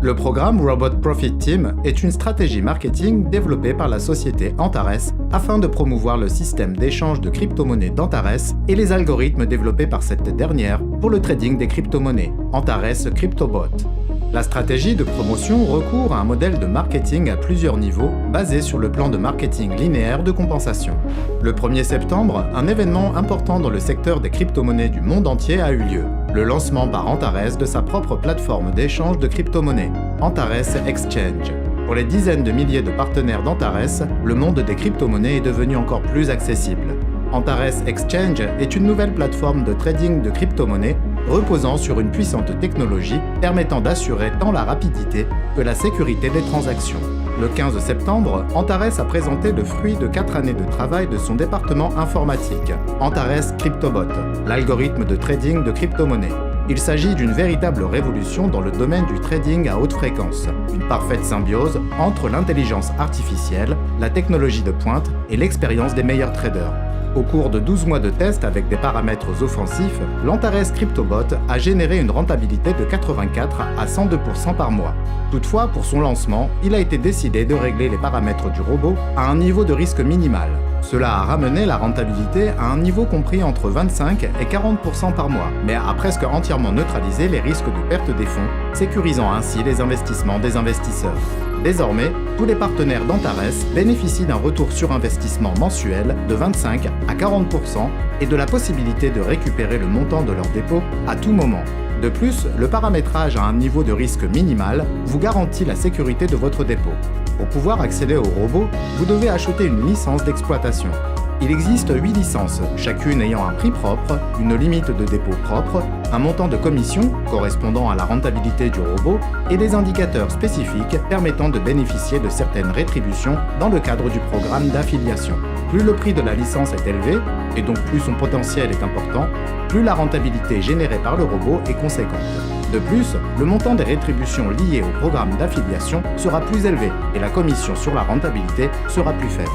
Le programme Robot Profit Team est une stratégie marketing développée par la société Antares afin de promouvoir le système d'échange de crypto-monnaies d'Antares et les algorithmes développés par cette dernière pour le trading des crypto-monnaies, Antares CryptoBot. La stratégie de promotion recourt à un modèle de marketing à plusieurs niveaux basé sur le plan de marketing linéaire de compensation. Le 1er septembre, un événement important dans le secteur des crypto-monnaies du monde entier a eu lieu. Le lancement par Antares de sa propre plateforme d'échange de crypto-monnaies, Antares Exchange. Pour les dizaines de milliers de partenaires d'Antares, le monde des crypto-monnaies est devenu encore plus accessible. Antares Exchange est une nouvelle plateforme de trading de crypto-monnaies reposant sur une puissante technologie permettant d'assurer tant la rapidité que la sécurité des transactions. Le 15 septembre, Antares a présenté le fruit de 4 années de travail de son département informatique, Antares CryptoBot, l'algorithme de trading de crypto-monnaies. Il s'agit d'une véritable révolution dans le domaine du trading à haute fréquence, une parfaite symbiose entre l'intelligence artificielle, la technologie de pointe et l'expérience des meilleurs traders. Au cours de 12 mois de tests avec des paramètres offensifs, l'Antares CryptoBot a généré une rentabilité de 84 à 102% par mois. Toutefois, pour son lancement, il a été décidé de régler les paramètres du robot à un niveau de risque minimal. Cela a ramené la rentabilité à un niveau compris entre 25 et 40% par mois, mais a presque entièrement neutralisé les risques de perte des fonds, sécurisant ainsi les investissements des investisseurs. Désormais, tous les partenaires d'Antares bénéficient d'un retour sur investissement mensuel de 25 à 40% et de la possibilité de récupérer le montant de leur dépôt à tout moment. De plus, le paramétrage à un niveau de risque minimal vous garantit la sécurité de votre dépôt. Pour pouvoir accéder au robot, vous devez acheter une licence d'exploitation. Il existe 8 licences, chacune ayant un prix propre, une limite de dépôt propre, un montant de commission correspondant à la rentabilité du robot et des indicateurs spécifiques permettant de bénéficier de certaines rétributions dans le cadre du programme d'affiliation. Plus le prix de la licence est élevé, et donc plus son potentiel est important, plus la rentabilité générée par le robot est conséquente. De plus, le montant des rétributions liées au programme d'affiliation sera plus élevé et la commission sur la rentabilité sera plus faible.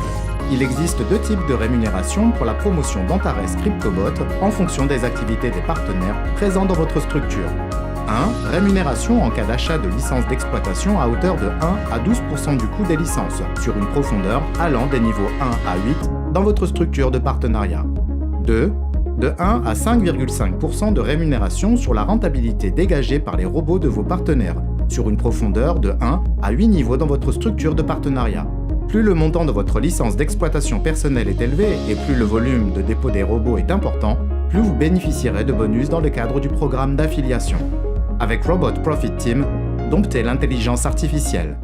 Il existe 2 types de rémunération pour la promotion d'Antares CryptoBot en fonction des activités des partenaires présents dans votre structure. 1. Rémunération en cas d'achat de licences d'exploitation à hauteur de 1 à 12% du coût des licences, sur une profondeur allant des niveaux 1 à 8 dans votre structure de partenariat. 2. De 1 à 5,5% de rémunération sur la rentabilité dégagée par les robots de vos partenaires, sur une profondeur de 1 à 8 niveaux dans votre structure de partenariat. Plus le montant de votre licence d'exploitation personnelle est élevé et plus le volume de dépôt des robots est important, plus vous bénéficierez de bonus dans le cadre du programme d'affiliation. Avec Robot Profit Team, domptez l'intelligence artificielle.